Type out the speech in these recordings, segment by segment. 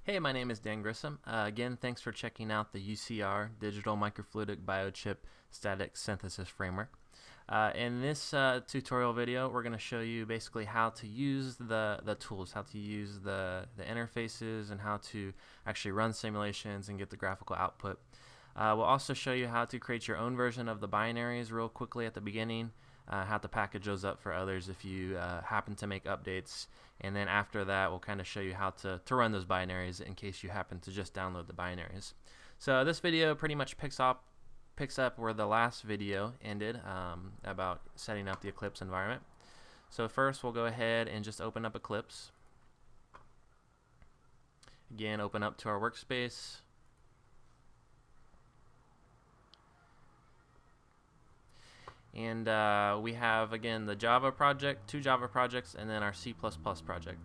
Hey, my name is Dan Grissom. Again, thanks for checking out the UCR Digital Microfluidic Biochip Static Synthesis Framework. In this tutorial video, we're going to show you basically how to use the tools, how to use the interfaces, and how to actually run simulations and get the graphical output. We'll also show you how to create your own version of the binaries real quickly at the beginning, how to package those up for others if you happen to make updates, and then after that we'll kind of show you how to run those binaries in case you happen to just download the binaries. So this video pretty much picks up where the last video ended, about setting up the Eclipse environment. So first we'll go ahead and just open up Eclipse. Again, open up to our workspace. And we have, again, the Java project, 2 Java projects, and then our C++ project.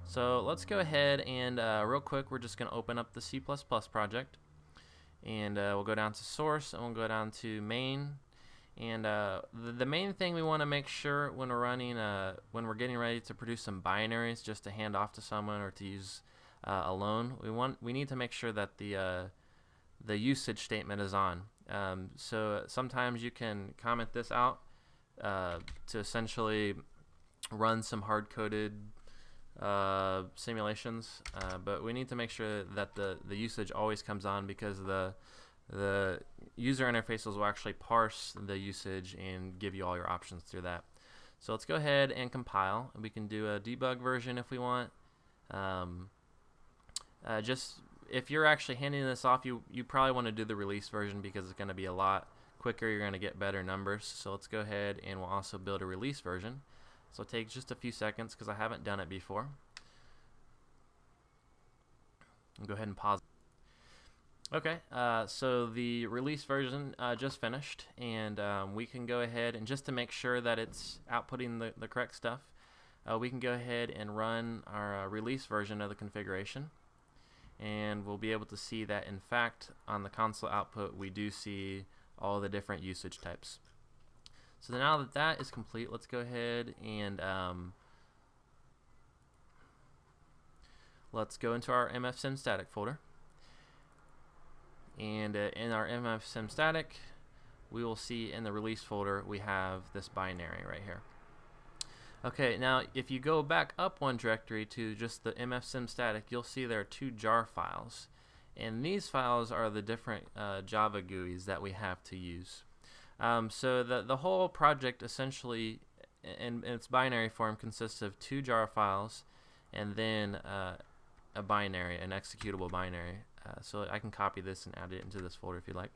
So let's go ahead and real quick, we're just going to open up the C++ project. And we'll go down to source, and we'll go down to main. And the main thing we want to make sure when we're running, when we're getting ready to produce some binaries just to hand off to someone or to use alone, we need to make sure that the usage statement is on. So sometimes you can comment this out to essentially run some hard-coded simulations, but we need to make sure that the usage always comes on, because the user interfaces will actually parse the usage and give you all your options through that. So let's go ahead and compile. We can do a debug version if we want. Just if you're actually handing this off, you probably want to do the release version because it's going to be a lot quicker. You're going to get better numbers. So let's go ahead and we'll also build a release version. So it'll take just a few seconds because I haven't done it before. I'll go ahead and pause. Okay, so the release version just finished, and we can go ahead and just to make sure that it's outputting the correct stuff, we can go ahead and run our release version of the configuration. And we'll be able to see that in fact on the console output we do see all the different usage types. So now that that is complete, let's go ahead and let's go into our mfsimstatic folder. And in our mfsimstatic, we will see in the release folder we have this binary right here. Okay, now if you go back up one directory to just the mfsimstatic, you'll see there are 2 jar files, and these files are the different Java GUIs that we have to use. So the whole project essentially in its binary form consists of 2 jar files and then a binary, an executable binary. So I can copy this and add it into this folder if you like.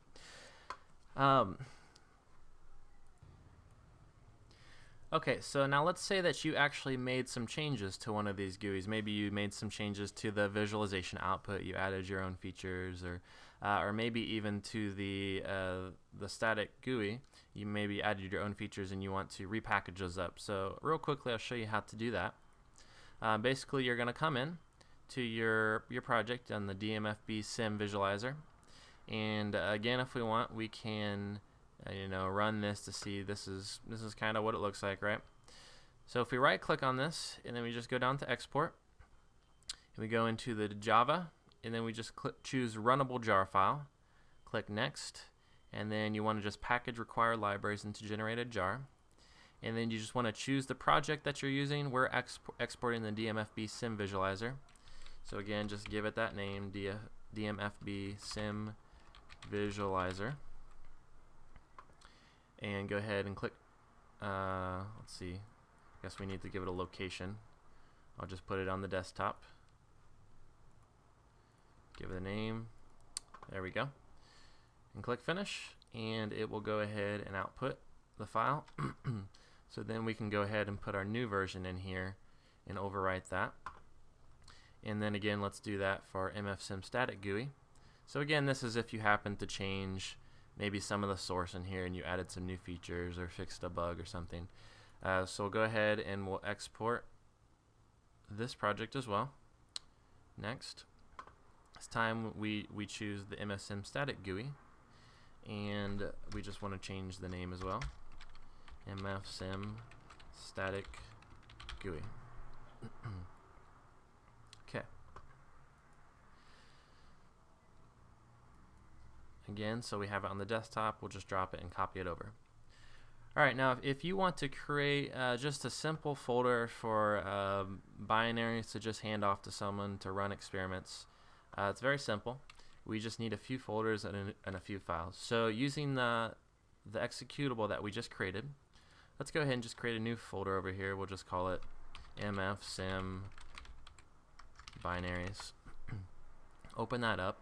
Okay, so now let's say that you actually made some changes to one of these GUIs. Maybe you made some changes to the visualization output. You added your own features, or maybe even to the static GUI. You maybe added your own features and you want to repackage those up. So real quickly, I'll show you how to do that. Basically, you're going to come in to your project on the DMFB sim visualizer, and again, if we want, we can run this to see this is kind of what it looks like, right? So if we right click on this and then we just go down to export, and we go into the Java, and then we just choose runnable jar file, click next, and then you want to just package required libraries into generated jar, and then you just want to choose the project that you're using. We're exporting the DMFB sim visualizer, so again, just give it that name, DMFB sim visualizer. And go ahead and click, let's see, I guess we need to give it a location. I'll just put it on the desktop. Give it a name. There we go. And click finish, and it will go ahead and output the file. So then we can go ahead and put our new version in here and overwrite that. And then again, let's do that for our mfsimstatic GUI. So again, this is if you happen to change maybe some of the source in here and you added some new features or fixed a bug or something. So we'll go ahead and we'll export this project as well. Next, this time we choose the mfsimstatic GUI, and we just want to change the name as well. mfsimstatic GUI. Okay. again, so we have it on the desktop. We'll just drop it and copy it over. Alright, now if you want to create just a simple folder for binaries to just hand off to someone to run experiments, it's very simple. We just need a few folders and a few files. So using the executable that we just created, let's go ahead and just create a new folder over here. We'll just call it mfsim binaries. Open that up.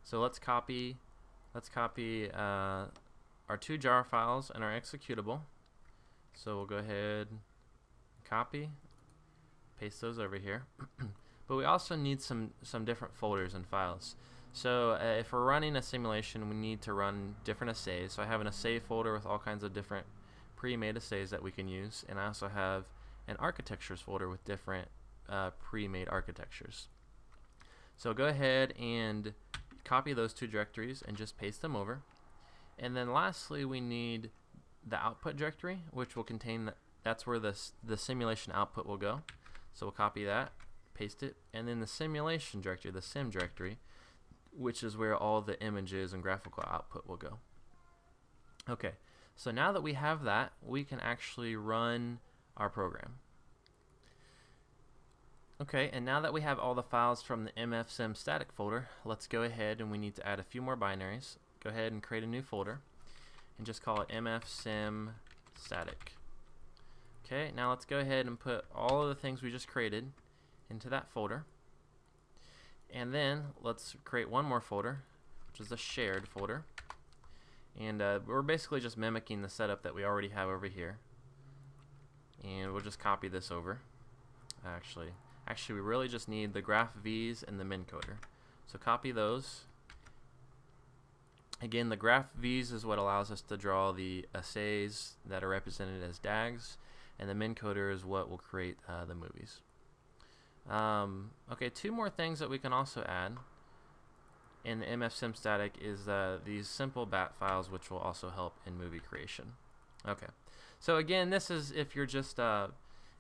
So let's copy our 2 jar files and our executable. So we'll go ahead, copy, paste those over here. But we also need some different folders and files. So if we're running a simulation, we need to run different assays. So I have an assay folder with all kinds of different pre-made assays that we can use, and I also have an architectures folder with different pre-made architectures. So go ahead and copy those 2 directories and just paste them over. And then lastly, we need the output directory, which will contain that's where the simulation output will go. So we'll copy that, paste it, and then the simulation directory, the sim directory, which is where all the images and graphical output will go. Okay, so now that we have that, we can actually run our program. Okay, and now that we have all the files from the mfsim static folder, let's go ahead and we need to add a few more binaries. Go ahead and create a new folder and just call it mfsim static. Okay, now let's go ahead and put all of the things we just created into that folder. And then let's create one more folder, which is a shared folder. And we're basically just mimicking the setup that we already have over here. And we'll just copy this over. Actually, we really just need the graph V's and the mincoder. So copy those. Again, the graph V's is what allows us to draw the assays that are represented as DAGs, and the mincoder is what will create the movies. Okay, 2 more things that we can also add in the mfsim static is these simple bat files, which will also help in movie creation. Okay, so again, this is if you're just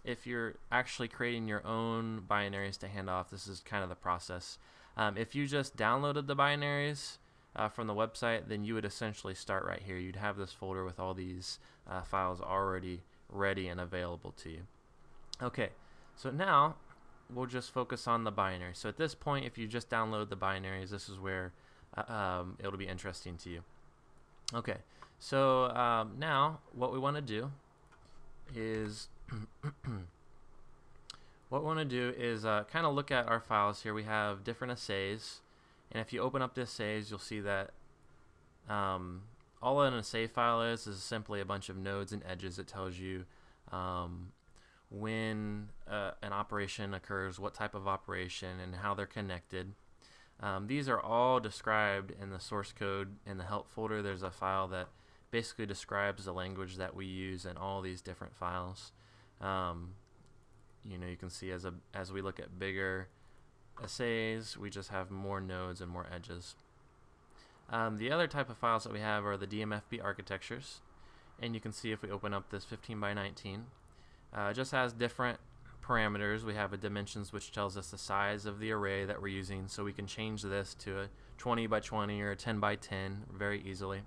if you're actually creating your own binaries to hand off, this is kind of the process. If you just downloaded the binaries from the website, then you would essentially start right here. You'd have this folder with all these files already ready and available to you. Okay, so now we'll just focus on the binary. So at this point, if you just download the binaries, this is where it'll be interesting to you. Okay, so now what we want to do is kind of look at our files here. We have different assays, and if you open up the assays, you'll see that all an assay file is simply a bunch of nodes and edges. It tells you when an operation occurs, what type of operation, and how they're connected. These are all described in the source code. In the help folder, there's a file that basically describes the language that we use in all these different files. You know, you can see as we look at bigger assays, we just have more nodes and more edges. The other type of files that we have are the DMFB architectures, and you can see if we open up this 15 by 19, it just has different parameters. We have a dimensions, which tells us the size of the array that we're using, so we can change this to a 20 by 20 or a 10 by 10 very easily.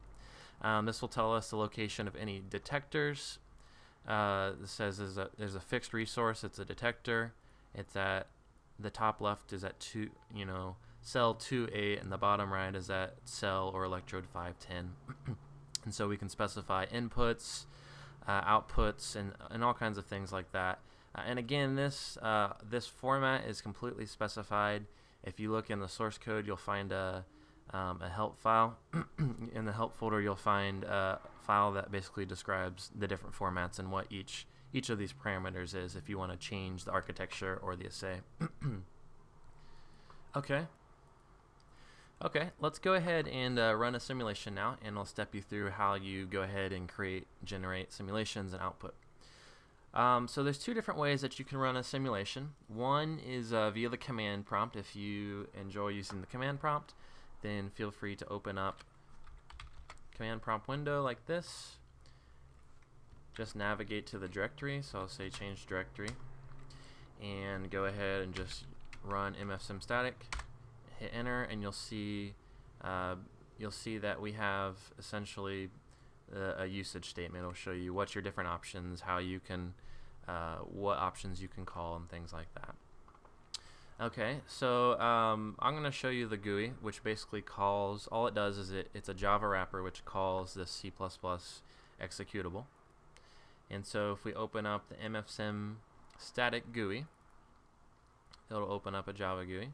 This will tell us the location of any detectors. This says there's a fixed resource. It's a detector. It's at the top left is at cell 28, and the bottom right is at cell or electrode 510. And so we can specify inputs, outputs, and all kinds of things like that. And again, this format is completely specified. If you look in the source code, you'll find a help file. In the help folder, you'll find a file that basically describes the different formats and what each of these parameters is if you want to change the architecture or the assay. Okay, let's go ahead and run a simulation now, and I'll step you through how you go ahead and generate simulations and output. So there's 2 different ways that you can run a simulation. One is via the command prompt. If you enjoy using the command prompt, then feel free to open up command prompt window like this. Just navigate to the directory, so I'll say change directory, and go ahead and just run mfsim static, hit enter, and you'll see you'll see that we have essentially a usage statement. It'll show you what's your different options, how you can, what options you can call, and things like that. Okay, so I'm going to show you the GUI, which basically calls, all it does is it's a Java wrapper which calls this C++ executable. And so if we open up the MFSim static GUI, it'll open up a Java GUI.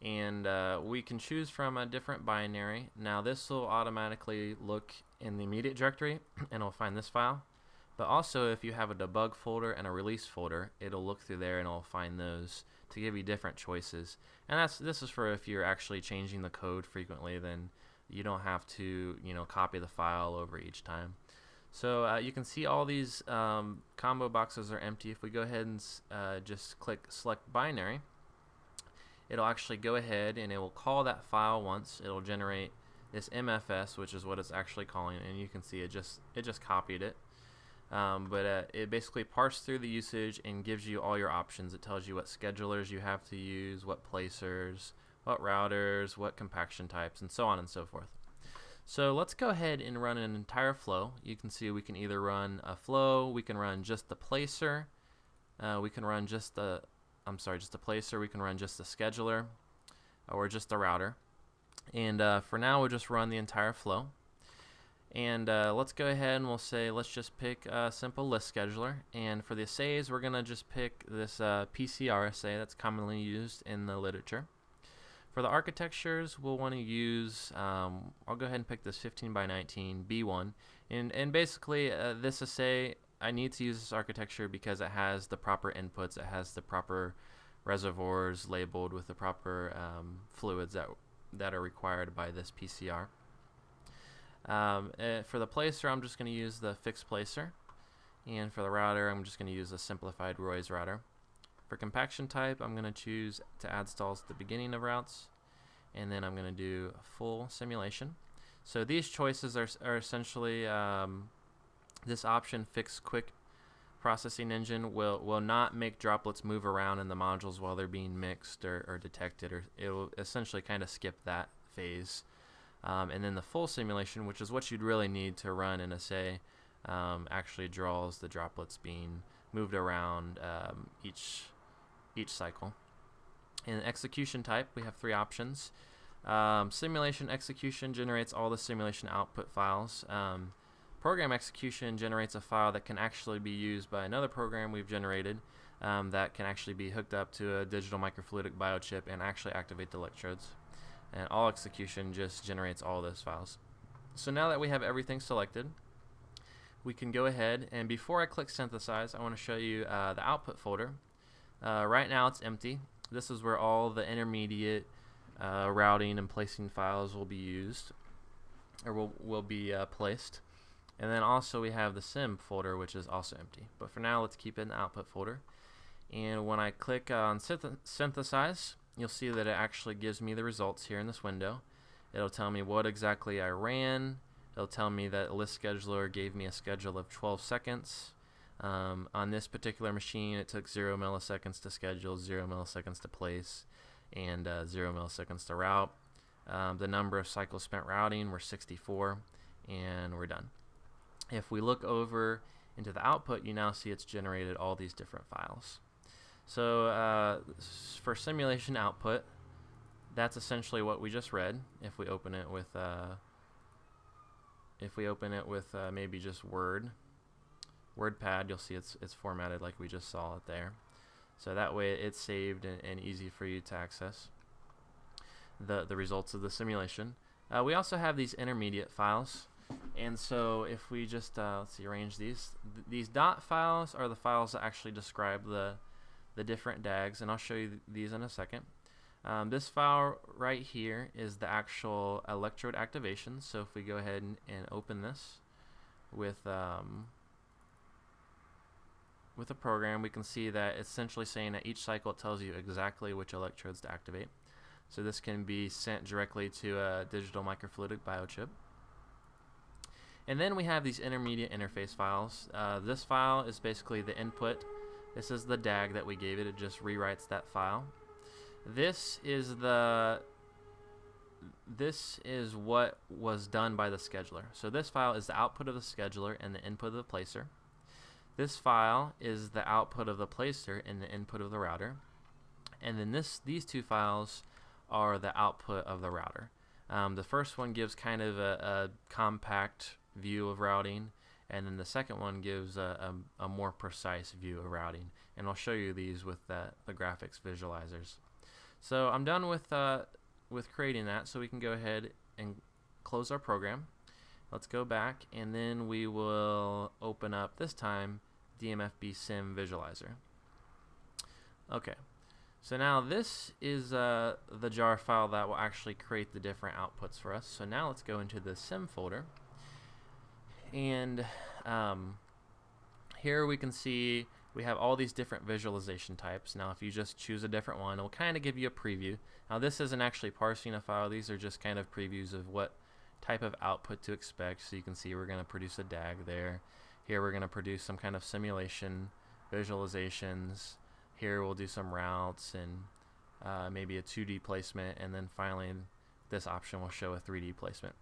And we can choose from a different binary. Now this will automatically look in the immediate directory and it'll find this file. But also if you have a debug folder and a release folder, it'll look through there and it'll find those to give you different choices. And this is for if you're actually changing the code frequently, then you don't have to, you know, copy the file over each time. So you can see all these combo boxes are empty. If we go ahead and just click select binary, it'll actually go ahead and it will call that file once. It'll generate this MFS, which is what it's actually calling, and you can see it just copied it. But it basically parsed through the usage and gives you all your options. It tells you what schedulers you have to use, what placers, what routers, what compaction types, and so on and so forth. So let's go ahead and run an entire flow. You can see we can either run a flow, we can run just the placer, we can run just the placer, we can run just the scheduler, or just the router. And for now we'll just run the entire flow. And let's go ahead and we'll say let's just pick a simple list scheduler, and for the assays we're gonna just pick this PCR assay that's commonly used in the literature. For the architectures we'll want to use I'll go ahead and pick this 15 by 19 B1, and basically this assay, I need to use this architecture because it has the proper inputs, it has the proper reservoirs labeled with the proper fluids that are required by this PCR. For the placer, I'm just going to use the fixed placer, and for the router, I'm just going to use a simplified Roy's router. For compaction type, I'm going to choose to add stalls at the beginning of routes, and then I'm going to do a full simulation. So these choices are essentially this option, fixed quick processing engine, will not make droplets move around in the modules while they're being mixed or detected, or it will essentially kind of skip that phase. And then the full simulation, which is what you'd really need to run an assay, actually draws the droplets being moved around each cycle. In execution type, we have three options. Simulation execution generates all the simulation output files. Program execution generates a file that can actually be used by another program we've generated that can actually be hooked up to a digital microfluidic biochip and actually activate the electrodes. And all execution just generates all those files. So now that we have everything selected, we can go ahead, and before I click synthesize, I want to show you the output folder. Right now it's empty. This is where all the intermediate routing and placing files will be used, or will be placed. And then also we have the sim folder, which is also empty. But for now, let's keep it in the output folder. And when I click on synthesize, you'll see that it actually gives me the results here in this window. It'll tell me what exactly I ran. It'll tell me that list scheduler gave me a schedule of 12 seconds. On this particular machine, it took 0 milliseconds to schedule, 0 milliseconds to place, and 0 milliseconds to route. The number of cycles spent routing were 64, and we're done. If we look over into the output, you now see it's generated all these different files. So for simulation output, that's essentially what we just read. If we open it with maybe just WordPad, you'll see it's formatted like we just saw it there. So that way it's saved and easy for you to access the results of the simulation. We also have these intermediate files, and so if we just let's see, arrange these dot files are the files that actually describe the different DAGs, and I'll show you these in a second. This file right here is the actual electrode activation. So if we go ahead and open this with a program, we can see that it's essentially saying that each cycle it tells you exactly which electrodes to activate. So this can be sent directly to a digital microfluidic biochip. And then we have these intermediate interface files. This file is basically the input. This is the DAG that we gave it. It just rewrites that file. This is the this is what was done by the scheduler. So this file is the output of the scheduler and the input of the placer. This file is the output of the placer and the input of the router. And then these two files are the output of the router. The first one gives kind of a compact view of routing, and then the second one gives a more precise view of routing. And I'll show you these with the graphics visualizers. So I'm done with creating that, so we can go ahead and close our program. Let's go back, and then we will open up, this time, DMFB Sim Visualizer. Okay, so now this is the jar file that will actually create the different outputs for us. So now let's go into the Sim folder, and here we can see we have all these different visualization types. Now if you just choose a different one, it will kind of give you a preview. Now this isn't actually parsing a file, these are just kind of previews of what type of output to expect. So you can see we're going to produce a DAG there. Here we're going to produce some kind of simulation visualizations. Here we'll do some routes and maybe a 2D placement, and then finally this option will show a 3D placement.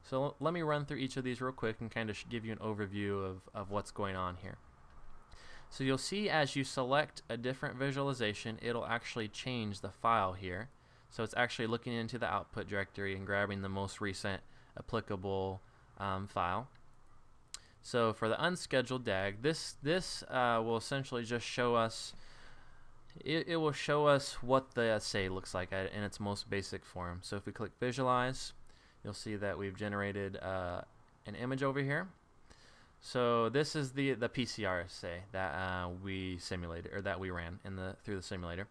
So let me run through each of these real quick and kind of give you an overview of what's going on here. So you'll see as you select a different visualization, it'll actually change the file here. So it's actually looking into the output directory and grabbing the most recent applicable file. So for the unscheduled DAG, this will essentially just show us, it will show us what the assay looks like in its most basic form. So if we click visualize, you'll see that we've generated an image over here. So this is the PCR assay that we simulated, or that we ran through the simulator.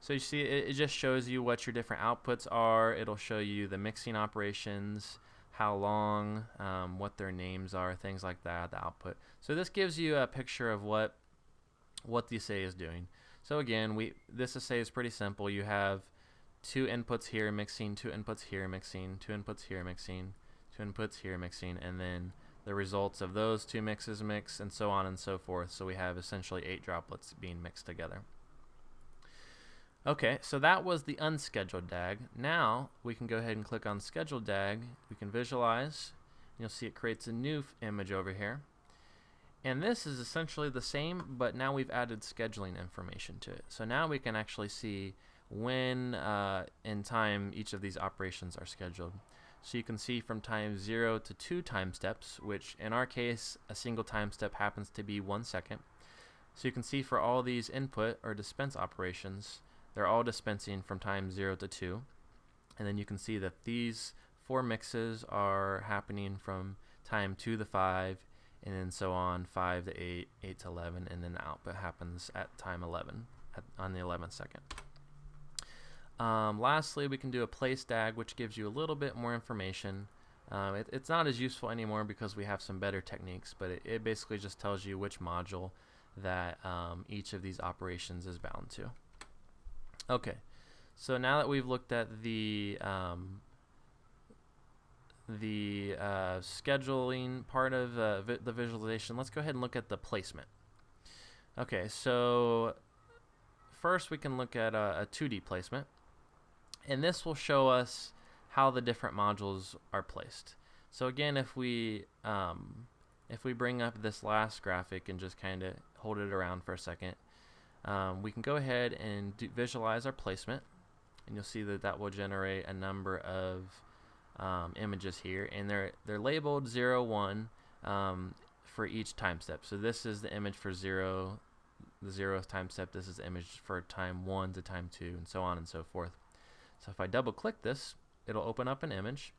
So you see it just shows you what your different outputs are. It'll show you the mixing operations, how long, what their names are, things like that, the output. So this gives you a picture of what the assay is doing. So again, this assay is pretty simple. You have 2 inputs here mixing, 2 inputs here mixing, 2 inputs here mixing, 2 inputs here mixing, and then the results of those 2 mixes mix, and so on and so forth. So we have essentially 8 droplets being mixed together. Okay, so that was the unscheduled DAG. Now we can go ahead and click on scheduled DAG. We can visualize. You'll see it creates a new image over here. And this is essentially the same, but now we've added scheduling information to it. So now we can actually see when in time each of these operations are scheduled. So you can see from time 0 to 2 time steps, which in our case a single time step happens to be 1 second. So you can see for all these input or dispense operations, they're all dispensing from time 0 to 2. And then you can see that these 4 mixes are happening from time 2 to 5, and then so on, 5 to 8, 8 to 11, and then the output happens at time 11, on the 11th second. Lastly, we can do a place DAG, which gives you a little bit more information. It's not as useful anymore because we have some better techniques, but it basically just tells you which module that each of these operations is bound to. Okay, so now that we've looked at the scheduling part of the visualization, let's go ahead and look at the placement. Okay, so first we can look at a 2D placement, and this will show us how the different modules are placed. So again, if we bring up this last graphic and just kind of hold it around for a second, we can go ahead and visualize our placement, and you'll see that that will generate a number of images here, and they're labeled 0, 1 for each time step. So this is the image for 0, the 0th time step. This is the image for time 1 to time 2, and so on and so forth. So if I double click this, it'll open up an image,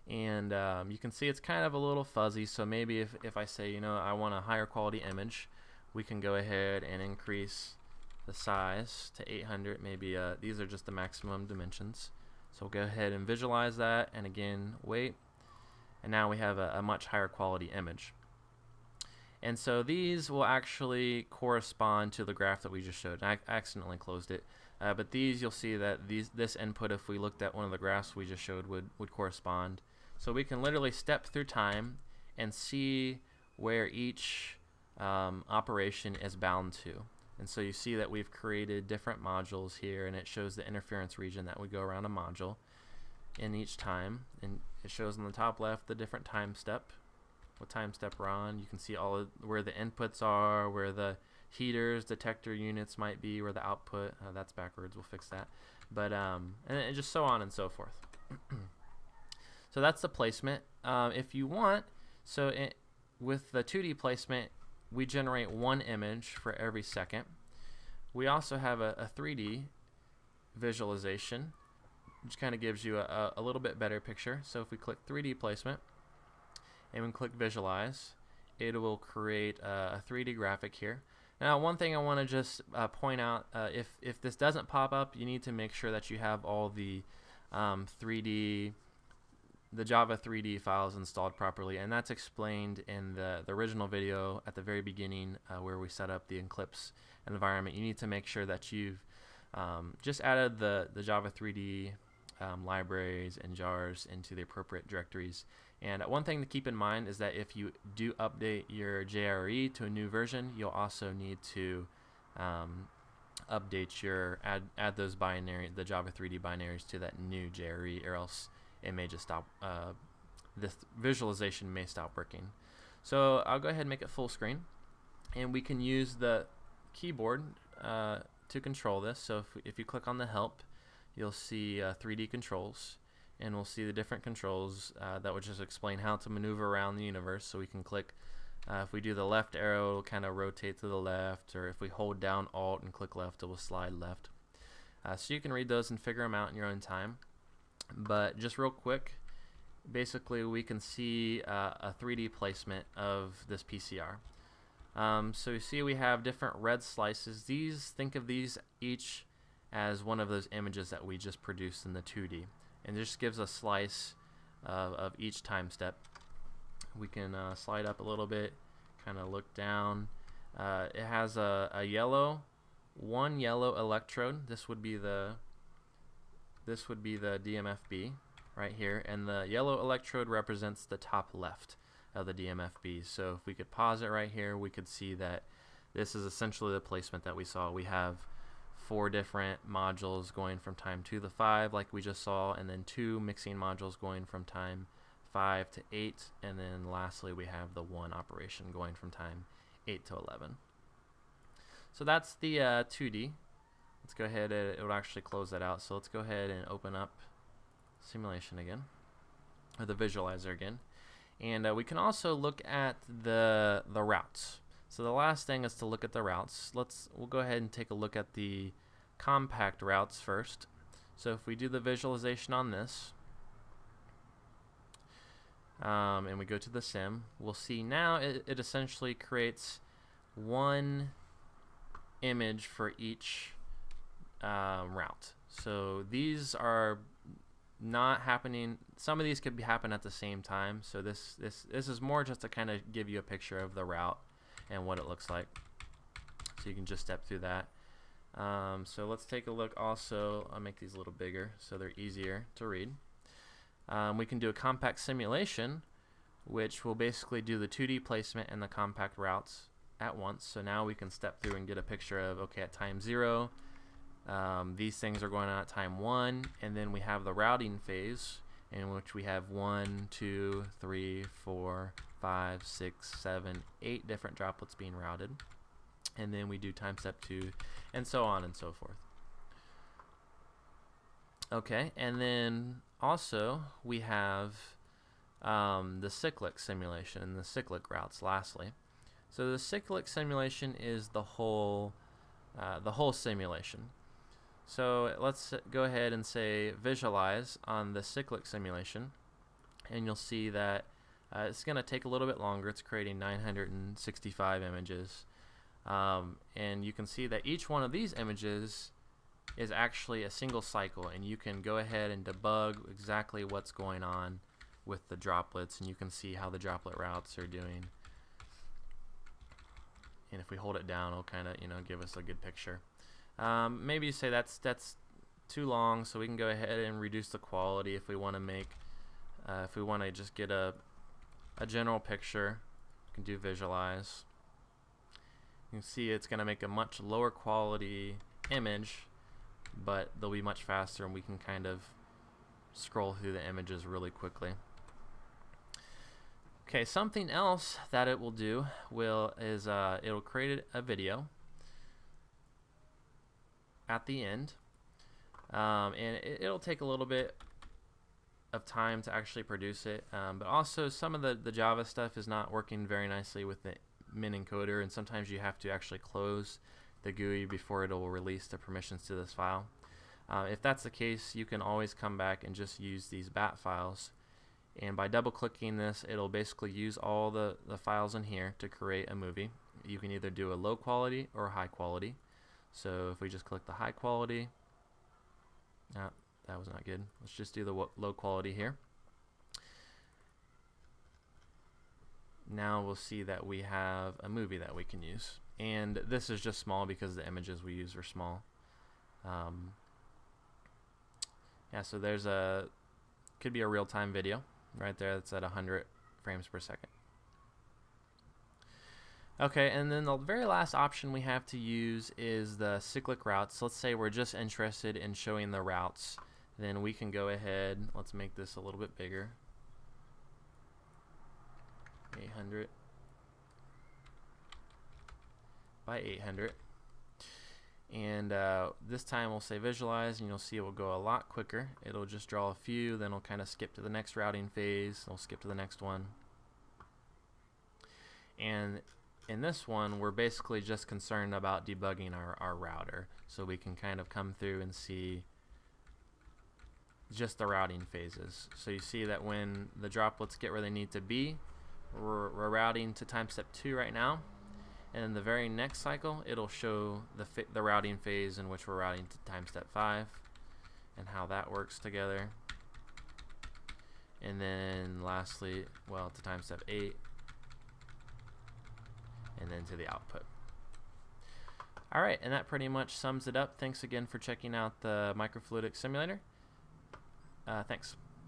and you can see it's kind of a little fuzzy. So maybe if I say, you know, I want a higher quality image, we can go ahead and increase the size to 800. Maybe these are just the maximum dimensions. So we'll go ahead and visualize that, and again wait, and now we have a much higher quality image. And so these will actually correspond to the graph that we just showed. I accidentally closed it, but these, you'll see that this input, if we looked at one of the graphs we just showed, would correspond. So we can literally step through time and see where each operation is bound to. And so you see that we've created different modules here, and it shows the interference region that would go around a module. in each time, and it shows on the top left the different time step, what time step we're on. You can see all of where the inputs are, where the heaters, detector units might be, where the output, that's backwards, we'll fix that, but and just so on and so forth. So that's the placement. If you want, with the 2D placement, we generate one image for every second. We also have a 3D visualization, which kind of gives you a little bit better picture. So if we click 3D placement and we click visualize, it will create a 3D graphic here. Now, one thing I want to just point out, if this doesn't pop up, you need to make sure that you have all the Java 3D files installed properly, and that's explained in the original video at the very beginning where we set up the Eclipse environment. You need to make sure that you've just added the Java 3D libraries and jars into the appropriate directories. And one thing to keep in mind is that if you do update your JRE to a new version, you'll also need to update add those the Java 3D binaries to that new JRE, or else it may just stop, this visualization may stop working. So I'll go ahead and make it full screen, and we can use the keyboard to control this. So if you click on the help, you'll see 3D controls, and we'll see the different controls that would just explain how to maneuver around the universe. So we can click, if we do the left arrow, it'll kind of rotate to the left, or if we hold down Alt and click left, it will slide left. So you can read those and figure them out in your own time. But just real quick, basically we can see a 3D placement of this PCR. So you see we have different red slices. Think of these each as one of those images that we just produced in the 2D, and this gives a slice of each time step. We can slide up a little bit, kind of look down. It has one yellow electrode. This would be the DMFB right here, and the yellow electrode represents the top left of the DMFB. So if we could pause it right here, we could see that this is essentially the placement that we saw. We have 4 different modules going from time 2 to 5 like we just saw, and then 2 mixing modules going from time 5 to 8, and then lastly we have the 1 operation going from time 8 to 11. So that's the 2D. Let's go ahead, it will actually close that out. So let's go ahead and open up simulation again, or the visualizer again. And we can also look at the routes. So the last thing is to look at the routes. We'll go ahead and take a look at the compact routes first. So if we do the visualization on this, and we go to the sim, we'll see now it essentially creates one image for each route. So these are not happening. Some of these could happen at the same time. So this is more just to kind of give you a picture of the route and what it looks like. So you can just step through that. So let's take a look. Also, I'll make these a little bigger so they're easier to read. We can do a compact simulation, which will basically do the 2D placement and the compact routes at once. So now we can step through and get a picture of, okay, at time 0, these things are going on at time 1, and then we have the routing phase in which we have 1, 2, 3, 4, 5, 6, 7, 8 different droplets being routed, and then we do time step 2, and so on and so forth. Okay, and then also we have the cyclic simulation and the cyclic routes lastly. So the cyclic simulation is the whole simulation. So let's go ahead and say visualize on the cyclic simulation, and you'll see that it's going to take a little bit longer. It's creating 965 images, and you can see that each one of these images is actually a single cycle, and you can go ahead and debug exactly what's going on with the droplets, and you can see how the droplet routes are doing. And if we hold it down, it'll kind of give us a good picture. Maybe you say that's too long, so we can go ahead and reduce the quality if we want to make if we want to just get a general picture. We can do visualize. You can see it's going to make a much lower quality image, but they'll be much faster, and we can kind of scroll through the images really quickly. Okay, something else that it will do is it'll create a video at the end, and it'll take a little bit of time to actually produce it, but also some of the Java stuff is not working very nicely with the min encoder, and sometimes you have to actually close the GUI before it will release the permissions to this file. If that's the case, you can always come back and just use these bat files, and by double clicking this, it'll basically use all the files in here to create a movie. You can either do a low quality or a high quality. So if we just click the high quality, that was not good. Let's just do the low quality here. Now we'll see that we have a movie that we can use, and this is just small because the images we use are small. Yeah, so there's could be a real-time video right there that's at 100 frames per second. Okay, and then the very last option we have to use is the cyclic routes. Let's say we're just interested in showing the routes. Then we can go ahead, let's make this a little bit bigger. 800 by 800. And this time we'll say visualize, and you'll see it will go a lot quicker. It'll just draw a few, then it'll kind of skip to the next routing phase. It'll skip to the next one. And in this one, we're basically just concerned about debugging our router, so we can kind of come through and see just the routing phases. So you see that when the droplets get where they need to be, we're routing to time step 2 right now, and in the very next cycle it'll show the routing phase in which we're routing to time step 5 and how that works together, and then lastly, well, to time step 8, and then to the output. Alright, and that pretty much sums it up. Thanks again for checking out the microfluidic simulator. Thanks.